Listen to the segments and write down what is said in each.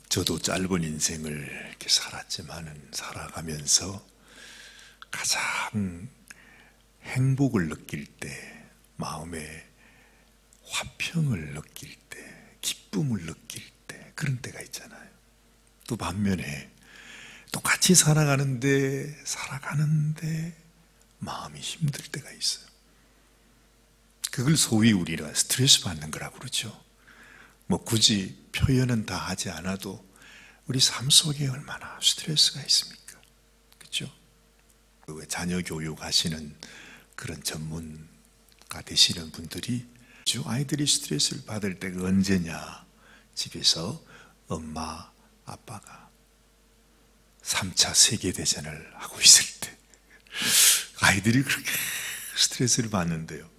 저도 짧은 인생을 이렇게 살았지만은 살아가면서 가장 행복을 느낄 때, 마음에 화평을 느낄 때, 기쁨을 느낄 때, 그런 때가 있잖아요. 또 반면에 똑같이 살아가는데 마음이 힘들 때가 있어요. 그걸 소위 우리가 스트레스 받는 거라고 그러죠. 뭐 굳이 표현은 다 하지 않아도 우리 삶 속에 얼마나 스트레스가 있습니까? 그렇죠? 자녀 교육하시는 그런 전문가 되시는 분들이 아이들이 스트레스를 받을 때가 언제냐? 집에서 엄마, 아빠가 3차 세계대전을 하고 있을 때 아이들이 그렇게 스트레스를 받는데요.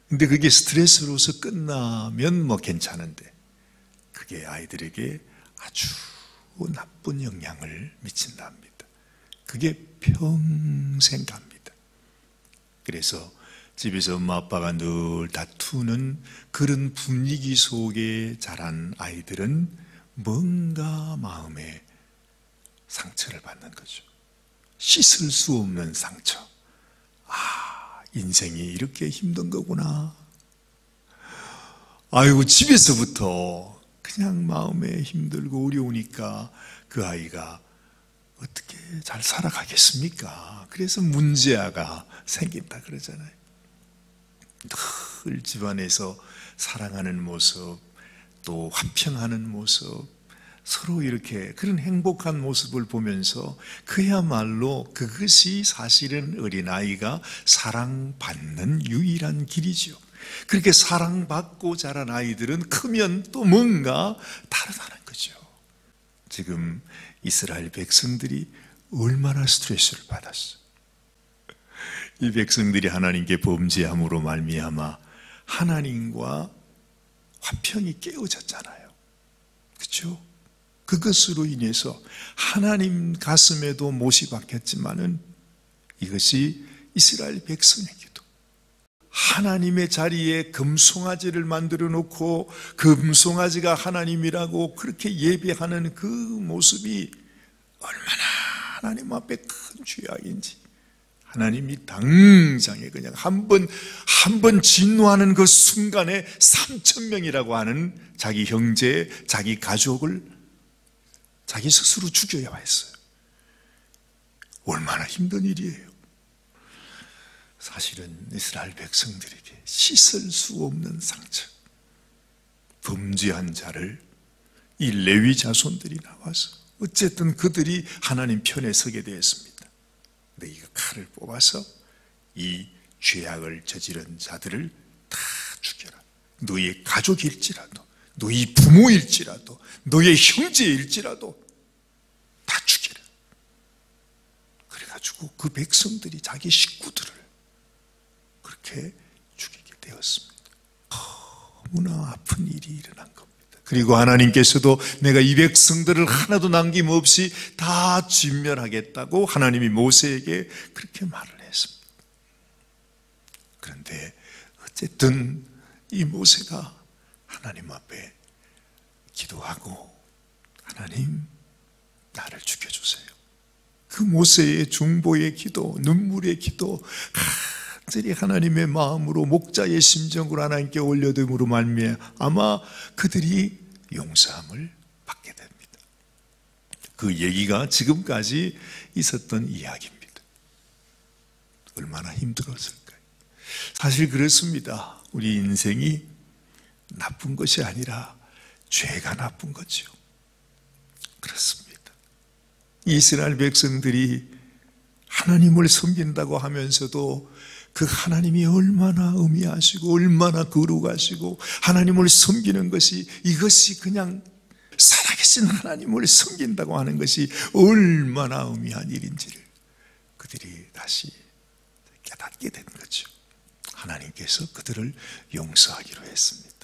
근데 그게 스트레스로서 끝나면 뭐 괜찮은데 그게 아이들에게 아주 나쁜 영향을 미친답니다. 그게 평생 갑니다. 그래서 집에서 엄마 아빠가 늘 다투는 그런 분위기 속에 자란 아이들은 뭔가 마음에 상처를 받는 거죠. 씻을 수 없는 상처. 인생이 이렇게 힘든 거구나. 아이고, 집에서부터 그냥 마음에 힘들고 어려우니까 그 아이가 어떻게 잘 살아가겠습니까? 그래서 문제아가 생긴다 그러잖아요. 늘 집안에서 사랑하는 모습, 또 화평하는 모습, 서로 이렇게 그런 행복한 모습을 보면서 그야말로 그것이 사실은 어린아이가 사랑받는 유일한 길이죠. 그렇게 사랑받고 자란 아이들은 크면 또 뭔가 다르다는 거죠. 지금 이스라엘 백성들이 얼마나 스트레스를 받았어요. 이 백성들이 하나님께 범죄함으로 말미암아 하나님과 화평이 깨어졌잖아요. 그렇죠? 그것으로 인해서 하나님 가슴에도 못이 박혔지만은 이것이 이스라엘 백성에게도 하나님의 자리에 금송아지를 만들어 놓고 금송아지가 하나님이라고 그렇게 예배하는 그 모습이 얼마나 하나님 앞에 큰 죄악인지 하나님이 당장에 그냥 한 번 진노하는 그 순간에 3,000명이라고 하는 자기 형제, 자기 가족을 자기 스스로 죽여야 했어요. 얼마나 힘든 일이에요. 사실은 이스라엘 백성들에게 씻을 수 없는 상처, 범죄한 자를 이 레위 자손들이 나와서 어쨌든 그들이 하나님 편에 서게 되었습니다. 근데 이 칼을 뽑아서 이 죄악을 저지른 자들을 다 죽여라. 너의 가족일지라도, 너의 부모일지라도, 너의 형제일지라도 다 죽여라. 그래가지고 그 백성들이 자기 식구들을 그렇게 죽이게 되었습니다. 너무나 아픈 일이 일어난 겁니다. 그리고 하나님께서도 내가 이 백성들을 하나도 남김없이 다 진멸하겠다고 하나님이 모세에게 그렇게 말을 했습니다. 그런데 어쨌든 이 모세가 하나님 앞에 기도하고 하나님 나를 죽여주세요. 그 모세의 중보의 기도, 눈물의 기도 간절히 하나님의 마음으로 목자의 심정으로 하나님께 올려둠으로 말미암아 그들이 용서함을 받게 됩니다. 그 얘기가 지금까지 있었던 이야기입니다. 얼마나 힘들었을까요? 사실 그렇습니다. 우리 인생이 나쁜 것이 아니라 죄가 나쁜 거죠. 그렇습니다. 이스라엘 백성들이 하나님을 섬긴다고 하면서도 그 하나님이 얼마나 의미하시고 얼마나 거룩하시고 하나님을 섬기는 것이 이것이 그냥 살아계신 하나님을 섬긴다고 하는 것이 얼마나 의미한 일인지를 그들이 다시 깨닫게 된 거죠. 하나님께서 그들을 용서하기로 했습니다.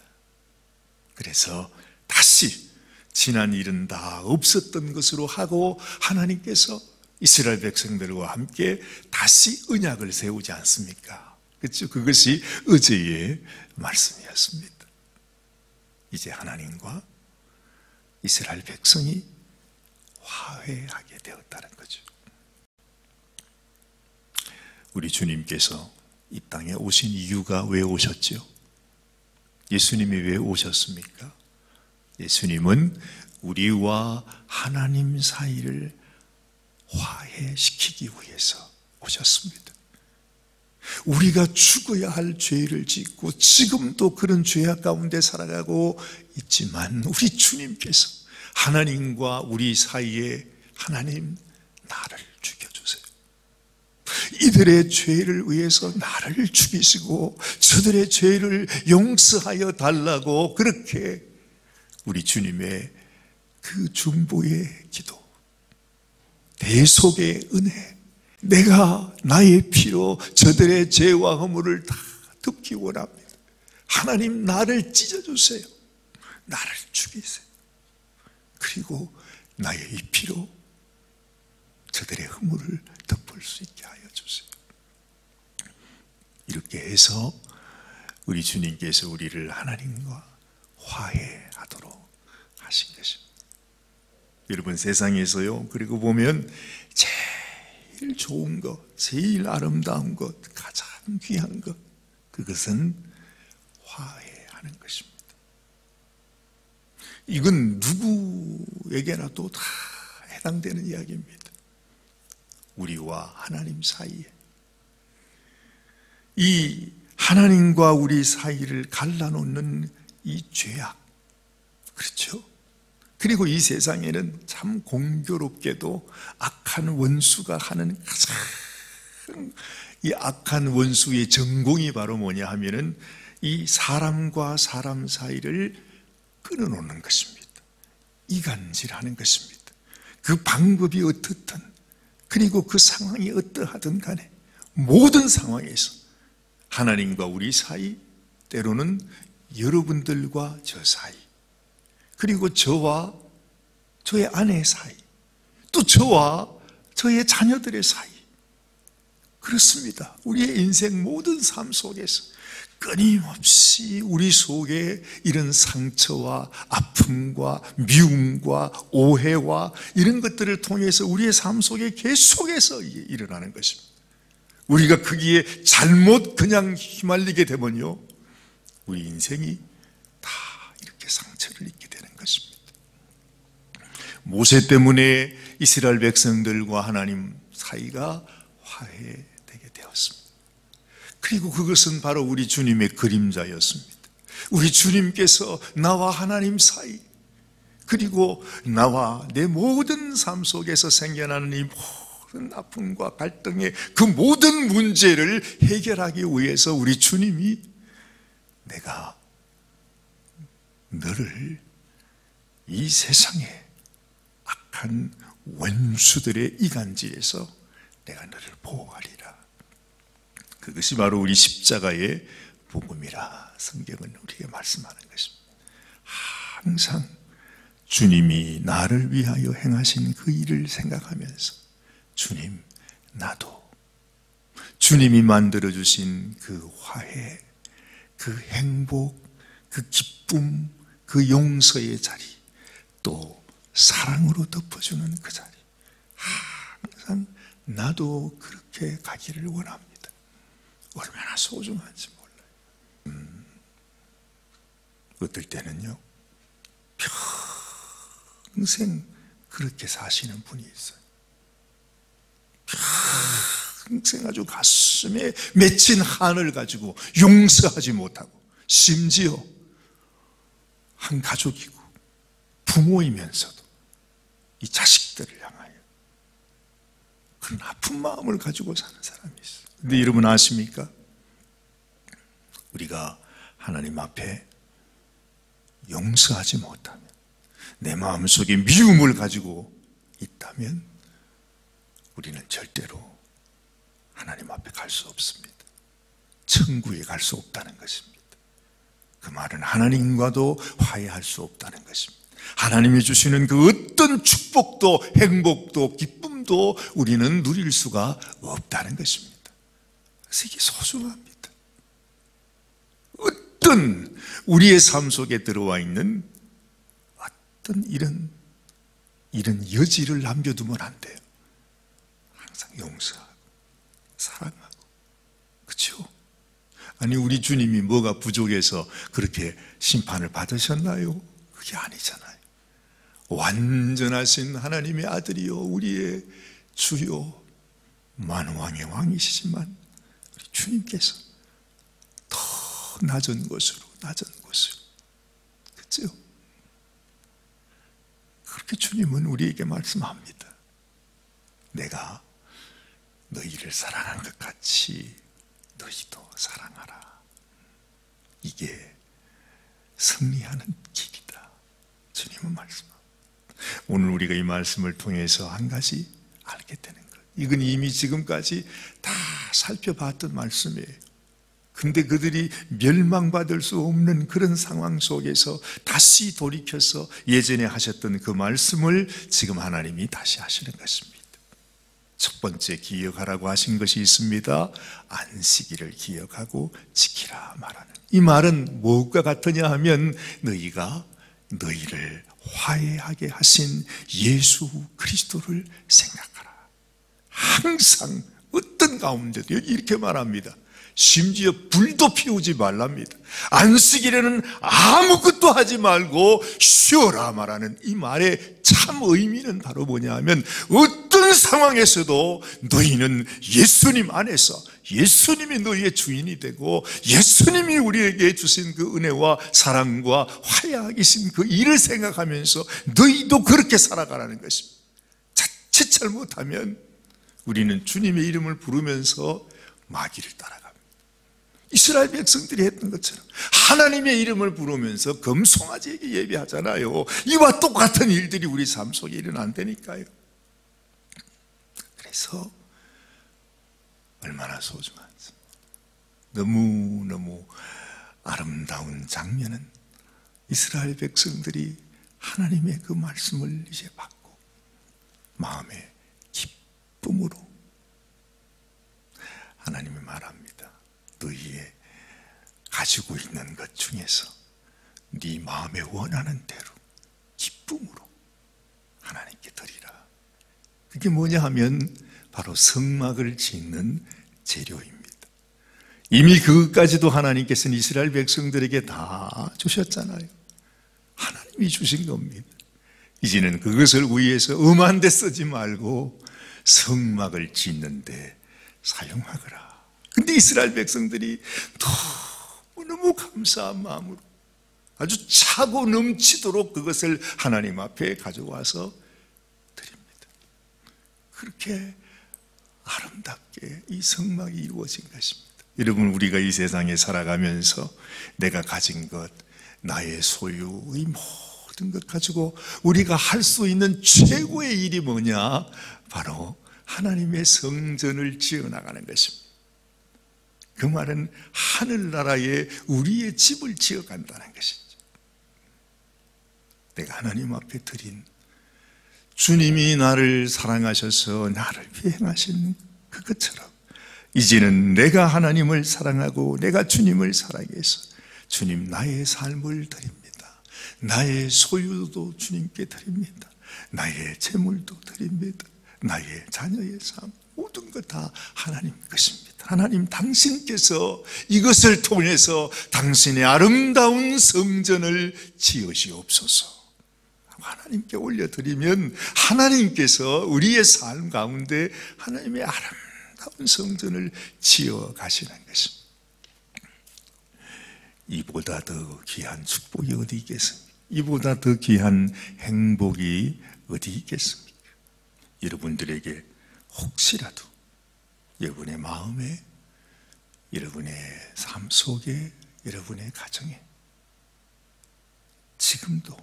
그래서 다시 지난 일은 다 없었던 것으로 하고 하나님께서 이스라엘 백성들과 함께 다시 언약을 세우지 않습니까? 그렇죠? 그것이 어제의 말씀이었습니다. 이제 하나님과 이스라엘 백성이 화해하게 되었다는 거죠. 우리 주님께서 이 땅에 오신 이유가 왜 오셨죠? 예수님이 왜 오셨습니까? 예수님은 우리와 하나님 사이를 화해시키기 위해서 오셨습니다. 우리가 죽어야 할 죄를 짓고 지금도 그런 죄악 가운데 살아가고 있지만 우리 주님께서 하나님과 우리 사이에 하나님 나를 죽여주세요. 이들의 죄를 위해서 나를 죽이시고 저들의 죄를 용서하여 달라고 그렇게 우리 주님의 그 중보의 기도, 대속의 은혜, 내가 나의 피로 저들의 죄와 허물을 다 덮기 원합니다. 하나님 나를 찢어주세요. 나를 죽이세요. 그리고 나의 이 피로 저들의 허물을 덮을 수 있게 하여 주세요. 이렇게 해서 우리 주님께서 우리를 하나님과 화해하도록 하신 것입니다. 여러분, 세상에서요, 그리고 보면 제일 좋은 것, 제일 아름다운 것, 가장 귀한 것, 그것은 화해하는 것입니다. 이건 누구에게나도 다 해당되는 이야기입니다. 우리와 하나님 사이에, 이 하나님과 우리 사이를 갈라놓는 이 죄악, 그렇죠? 그리고 이 세상에는 참 공교롭게도 악한 원수가 하는 가장 이 악한 원수의 전공이 바로 뭐냐 하면은 이 사람과 사람 사이를 끊어놓는 것입니다. 이간질하는 것입니다. 그 방법이 어떻든, 그리고 그 상황이 어떠하든 간에 모든 상황에서 하나님과 우리 사이, 때로는 여러분들과 저 사이, 그리고 저와 저의 아내 사이, 또 저와 저의 자녀들의 사이, 그렇습니다. 우리의 인생 모든 삶 속에서 끊임없이 우리 속에 이런 상처와 아픔과 미움과 오해와 이런 것들을 통해서 우리의 삶 속에 계속해서 일어나는 것입니다. 우리가 거기에 잘못 그냥 휘말리게 되면요, 우리 인생이 다 이렇게 상처를 입게 되는 것입니다. 모세 때문에 이스라엘 백성들과 하나님 사이가 화해되게 되었습니다. 그리고 그것은 바로 우리 주님의 그림자였습니다. 우리 주님께서 나와 하나님 사이, 그리고 나와 내 모든 삶 속에서 생겨나는 이 모든 아픔과 갈등의 그 모든 문제를 해결하기 위해서 우리 주님이 내가 너를 이 세상의 악한 원수들의 이간질에서 내가 너를 보호하리라. 그것이 바로 우리 십자가의 복음이라 성경은 우리에게 말씀하는 것입니다. 항상 주님이 나를 위하여 행하신 그 일을 생각하면서 주님, 나도 주님이 만들어주신 그 화해, 그 행복, 그 기쁨, 그 용서의 자리, 또 사랑으로 덮어주는 그 자리, 항상 나도 그렇게 가기를 원합니다. 얼마나 소중한지 몰라요. 어떨 때는요, 평생 그렇게 사시는 분이 있어요. 평생 아주 가슴에 맺힌 한을 가지고 용서하지 못하고, 심지어 한 가족이고 부모이면서도 이 자식들을 향하여 그런 아픈 마음을 가지고 사는 사람이 있어요. 근데 여러분 아십니까? 우리가 하나님 앞에 용서하지 못하면, 내 마음속에 미움을 가지고 있다면 우리는 절대로 하나님 앞에 갈 수 없습니다. 천국에 갈 수 없다는 것입니다. 그 말은 하나님과도 화해할 수 없다는 것입니다. 하나님이 주시는 그 어떤 축복도 행복도 기쁨도 우리는 누릴 수가 없다는 것입니다. 그래서 이게 소중합니다. 어떤 우리의 삶 속에 들어와 있는 어떤 이런 여지를 남겨두면 안 돼요. 항상 용서하고 사랑하고. 그렇죠? 아니 우리 주님이 뭐가 부족해서 그렇게 심판을 받으셨나요? 그게 아니잖아요. 완전하신 하나님의 아들이요 우리의 주요 만왕의 왕이시지만 우리 주님께서 더 낮은 곳으로 그렇죠? 그렇게 주님은 우리에게 말씀합니다. 내가 너희를 사랑한 것 같이 너희도 사랑하라. 이게 승리하는 길이다. 주님은 말씀합니다. 오늘 우리가 이 말씀을 통해서 한 가지 알게 되는 것. 이건 이미 지금까지 다 살펴봤던 말씀이에요. 근데 그들이 멸망받을 수 없는 그런 상황 속에서 다시 돌이켜서 예전에 하셨던 그 말씀을 지금 하나님이 다시 하시는 것입니다. 첫 번째 기억하라고 하신 것이 있습니다. 안식일을 기억하고 지키라 말하는. 이 말은 무엇과 같으냐 하면 너희가 너희를 화해하게 하신 예수 그리스도를 생각하라. 항상 어떤 가운데도 여기 이렇게 말합니다. 심지어 불도 피우지 말랍니다. 안식일에는 아무것도 하지 말고 쉬어라 말하는 이 말의 참 의미는 바로 뭐냐 하면 어떤 상황에서도 너희는 예수님 안에서 예수님이 너희의 주인이 되고 예수님이 우리에게 주신 그 은혜와 사랑과 화해하신 그 일을 생각하면서 너희도 그렇게 살아가라는 것입니다. 자칫 잘못하면 우리는 주님의 이름을 부르면서 마귀를 따라갑니다. 이스라엘 백성들이 했던 것처럼 하나님의 이름을 부르면서 금송아지에게 예배하잖아요. 이와 똑같은 일들이 우리 삶 속에 일어난다니까요. 그래서 얼마나 소중한지. 너무너무 아름다운 장면은 이스라엘 백성들이 하나님의 그 말씀을 이제 받고 마음의 기쁨으로 하나님이 말합니다. 너희의 가지고 있는 것 중에서 네 마음에 원하는 대로 기쁨으로 하나님께 드리라. 그게 뭐냐 하면 바로 성막을 짓는 재료입니다. 이미 그것까지도 하나님께서는 이스라엘 백성들에게 다 주셨잖아요. 하나님이 주신 겁니다. 이제는 그것을 위해서 엄한 데 쓰지 말고 성막을 짓는 데 사용하거라. 근데 이스라엘 백성들이 너무 감사한 마음으로 아주 차고 넘치도록 그것을 하나님 앞에 가져와서 드립니다. 그렇게 아름답게 이 성막이 이루어진 것입니다. 여러분, 우리가 이 세상에 살아가면서 내가 가진 것, 나의 소유의 모든 것 가지고 우리가 할 수 있는 최고의 일이 뭐냐? 바로 하나님의 성전을 지어나가는 것입니다. 그 말은 하늘나라에 우리의 집을 지어간다는 것이죠. 내가 하나님 앞에 드린 주님이 나를 사랑하셔서 나를 위해 행하신 그것처럼 이제는 내가 하나님을 사랑하고 내가 주님을 사랑해서 주님 나의 삶을 드립니다. 나의 소유도 주님께 드립니다. 나의 재물도 드립니다. 나의 자녀의 삶 모든 것 다 하나님 것입니다. 하나님 당신께서 이것을 통해서 당신의 아름다운 성전을 지으시옵소서. 하나님께 올려드리면 하나님께서 우리의 삶 가운데 하나님의 아름다운 성전을 지어 가시는 것입니다. 이보다 더 귀한 축복이 어디 있겠습니까? 이보다 더 귀한 행복이 어디 있겠습니까? 여러분들에게 혹시라도 여러분의 마음에, 여러분의 삶 속에, 여러분의 가정에 지금도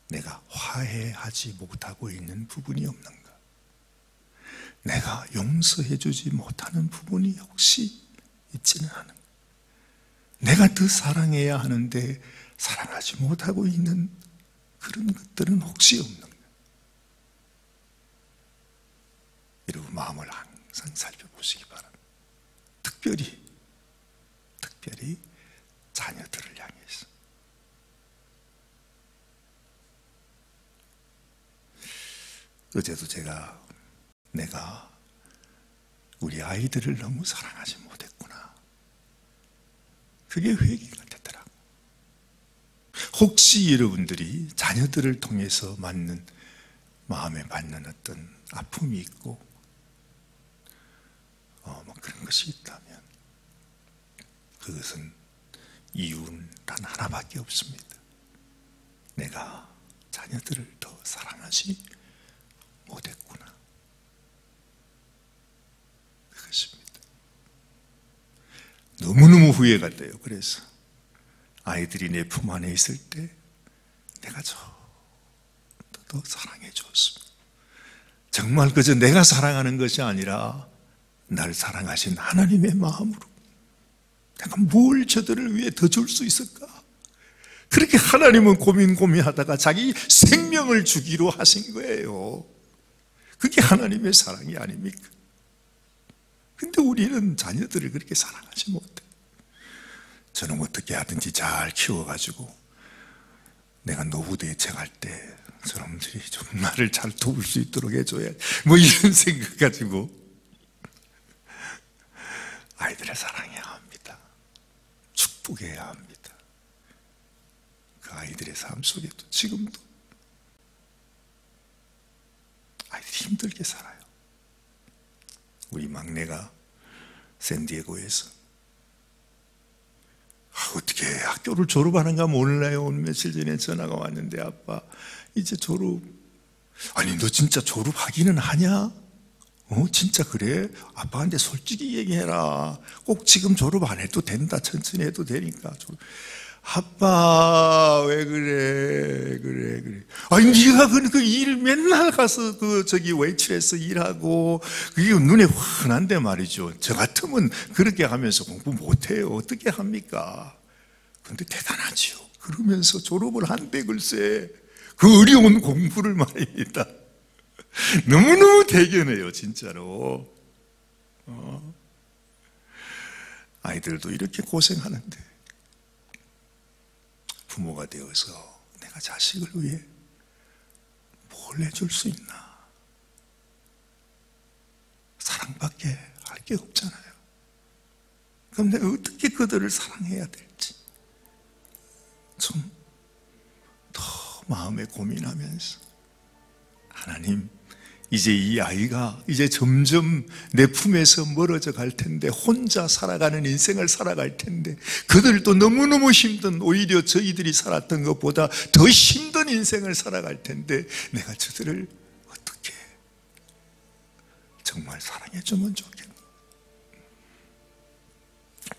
내가 화해하지 못하고 있는 부분이 없는가? 내가 용서해주지 못하는 부분이 혹시 있지는 않은가? 내가 더 사랑해야 하는데 사랑하지 못하고 있는 그런 것들은 혹시 없는가? 여러분 마음을 항상 살펴보시기 바랍니다. 특별히 자녀들을 향해서 어제도 내가 우리 아이들을 너무 사랑하지 못했구나. 그게 회개가 되더라고. 혹시 여러분들이 자녀들을 통해서 마음에 받는 어떤 아픔이 있고 뭐 그런 것이 있다면 그것은 이유는 단 하나밖에 없습니다. 내가 자녀들을 더 사랑하지 못했구나. 그것입니다. 너무너무 후회가 돼요. 그래서 아이들이 내 품 안에 있을 때 내가 더 사랑해 줬습니다. 정말 그저 내가 사랑하는 것이 아니라 날 사랑하신 하나님의 마음으로 내가 뭘 저들을 위해 더 줄 수 있을까? 그렇게 하나님은 고민하다가 자기 생명을 주기로 하신 거예요. 그게 하나님의 사랑이 아닙니까? 근데 우리는 자녀들을 그렇게 사랑하지 못해. 저는 어떻게 하든지 잘 키워가지고 내가 노후 대책할 때 저놈들이 좀 나를 잘 도울 수 있도록 해줘야, 뭐 이런 생각 가지고 아이들을 사랑해야 합니다. 축복해야 합니다. 그 아이들의 삶 속에도 지금도 아이들이 힘들게 살아요. 우리 막내가 샌디에고에서 어떻게 학교를 졸업하는가 몰라요. 오늘 며칠 전에 전화가 왔는데, 아빠 이제 졸업. 아니 너 진짜 졸업하기는 하냐? 진짜 그래? 아빠한테 솔직히 얘기해라. 꼭 지금 졸업 안 해도 된다. 천천히 해도 되니까. 아빠 왜 그래. 아니 네가 그 일 맨날 가서 웨이트레스 일하고 그게 눈에 환한데 말이죠. 저 같으면 그렇게 하면서 공부 못해요. 어떻게 합니까? 그런데 대단하지요. 그러면서 졸업을 한대. 글쎄 그 어려운 공부를 말입니다. 너무너무 대견해요 진짜로. 아이들도 이렇게 고생하는데 부모가 되어서 내가 자식을 위해 뭘 해줄 수 있나? 사랑밖에 할 게 없잖아요. 그럼 내가 어떻게 그들을 사랑해야 될지 좀 더 마음에 고민하면서, 하나님 이제 이 아이가 이제 점점 내 품에서 멀어져 갈 텐데, 혼자 살아가는 인생을 살아갈 텐데, 그들도 너무너무 힘든, 오히려 저희들이 살았던 것보다 더 힘든 인생을 살아갈 텐데 내가 저들을 어떻게 정말 사랑해주면 좋겠나.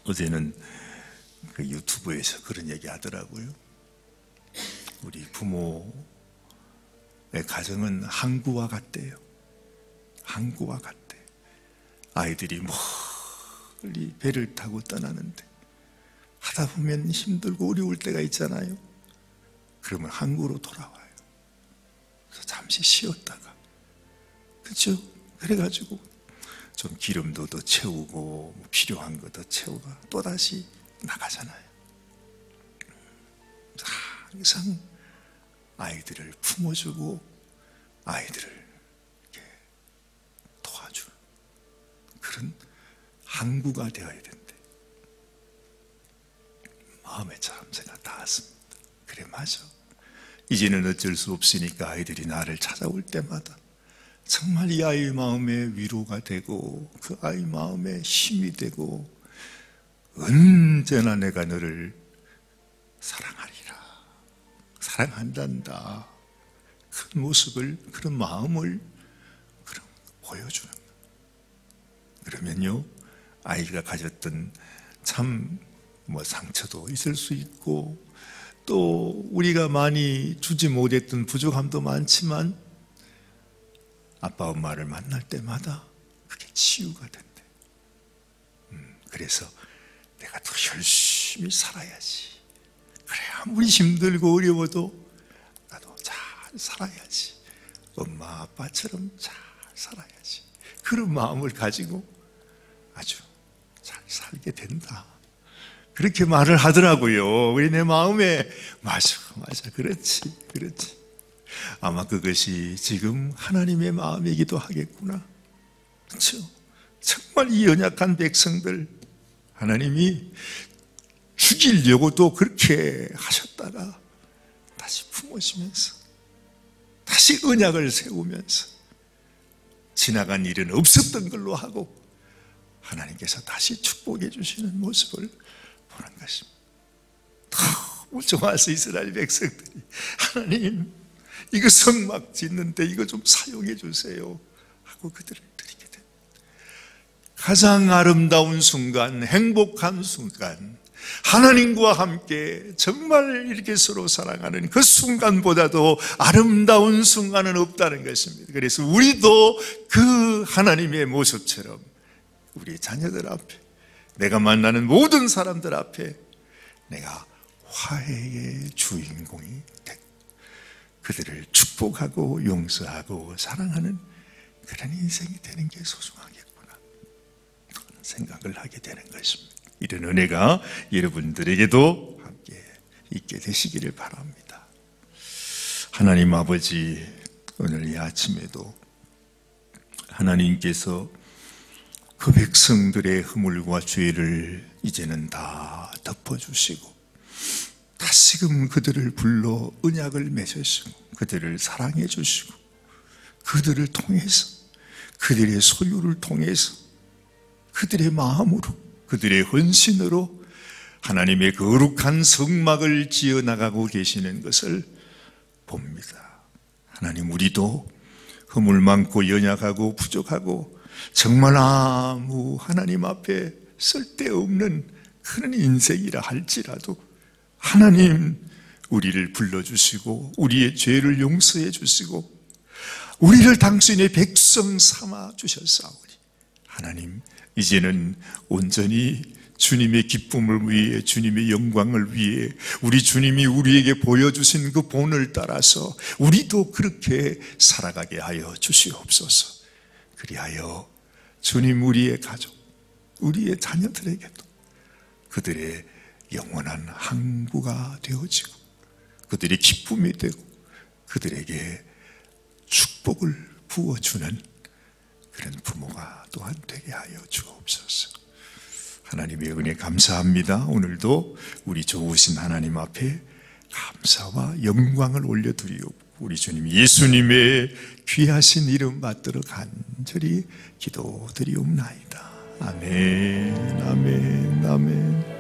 어제는 그 유튜브에서 그런 얘기 하더라고요. 우리 부모의 가정은 항구와 같대요. 항구와 같대. 아이들이 멀리 배를 타고 떠나는데 하다 보면 힘들고 어려울 때가 있잖아요. 그러면 항구로 돌아와요. 그래서 잠시 쉬었다가, 그렇죠? 그래가지고 좀 기름도 더 채우고 필요한 거 더 채우고 또다시 나가잖아요. 항상 아이들을 품어주고 아이들을 이렇게 도와주는 그런 항구가 되어야 된대. 마음에 참새가 닿았습니다. 그래 맞아. 이제는 어쩔 수 없으니까 아이들이 나를 찾아올 때마다 정말 이 아이 마음에 위로가 되고 그 아이 마음에 힘이 되고, 언제나 내가 너를 사랑하리라, 사랑한단다, 그런 모습을, 그런 마음을 보여주는 거예요. 그러면요 아이가 가졌던 참 상처도 있을 수 있고, 또 우리가 많이 주지 못했던 부족함도 많지만 아빠 엄마를 만날 때마다 그게 치유가 된대. 그래서 내가 더 열심히 살아야지. 그래 아무리 힘들고 어려워도 나도 잘 살아야지. 엄마 아빠처럼 잘 살아야지. 그런 마음을 가지고 아주 잘 살게 된다. 그렇게 말을 하더라고요. 우리 내 마음에 맞아 그렇지. 아마 그것이 지금 하나님의 마음이기도 하겠구나. 그렇죠? 정말 이 연약한 백성들 하나님이 죽이려고도 그렇게 하셨다가 다시 품으시면서 다시 언약을 세우면서 지나간 일은 없었던 걸로 하고 하나님께서 다시 축복해 주시는 모습을 보는 것입니다. 너무 좋아서 이스라엘 백성들이 하나님 이거 성막 짓는데 이거 좀 사용해 주세요 하고 그들을 드리게 됩니다. 가장 아름다운 순간, 행복한 순간, 하나님과 함께 정말 이렇게 서로 사랑하는 그 순간보다도 아름다운 순간은 없다는 것입니다. 그래서 우리도 그 하나님의 모습처럼 우리 자녀들 앞에, 내가 만나는 모든 사람들 앞에 내가 화해의 주인공이 되고 그들을 축복하고 용서하고 사랑하는 그런 인생이 되는 게 소중하겠구나 그런 생각을 하게 되는 것입니다. 이런 은혜가 여러분들에게도 함께 있게 되시기를 바랍니다. 하나님 아버지, 오늘 이 아침에도 하나님께서 그 백성들의 허물과 죄를 이제는 다 덮어주시고 다시금 그들을 불러 언약을 맺으시고 그들을 사랑해 주시고 그들을 통해서 그들의 소유를 통해서 그들의 마음으로 그들의 헌신으로 하나님의 거룩한 성막을 지어나가고 계시는 것을 봅니다. 하나님, 우리도 허물 많고 연약하고 부족하고 정말 아무 하나님 앞에 쓸데없는 그런 인생이라 할지라도 하나님 우리를 불러주시고 우리의 죄를 용서해 주시고 우리를 당신의 백성 삼아 주셨사오니 하나님, 이제는 온전히 주님의 기쁨을 위해, 주님의 영광을 위해 우리 주님이 우리에게 보여주신 그 본을 따라서 우리도 그렇게 살아가게 하여 주시옵소서. 그리하여 주님, 우리의 가족, 우리의 자녀들에게도 그들의 영원한 항구가 되어지고 그들의 기쁨이 되고 그들에게 축복을 부어주는 그런 부모가 또한 되게 하여 주옵소서. 하나님의 은혜 감사합니다. 오늘도 우리 좋으신 하나님 앞에 감사와 영광을 올려드리옵고 우리 주님 예수님의 귀하신 이름 받들어 간절히 기도드리옵나이다. 아멘, 아멘, 아멘.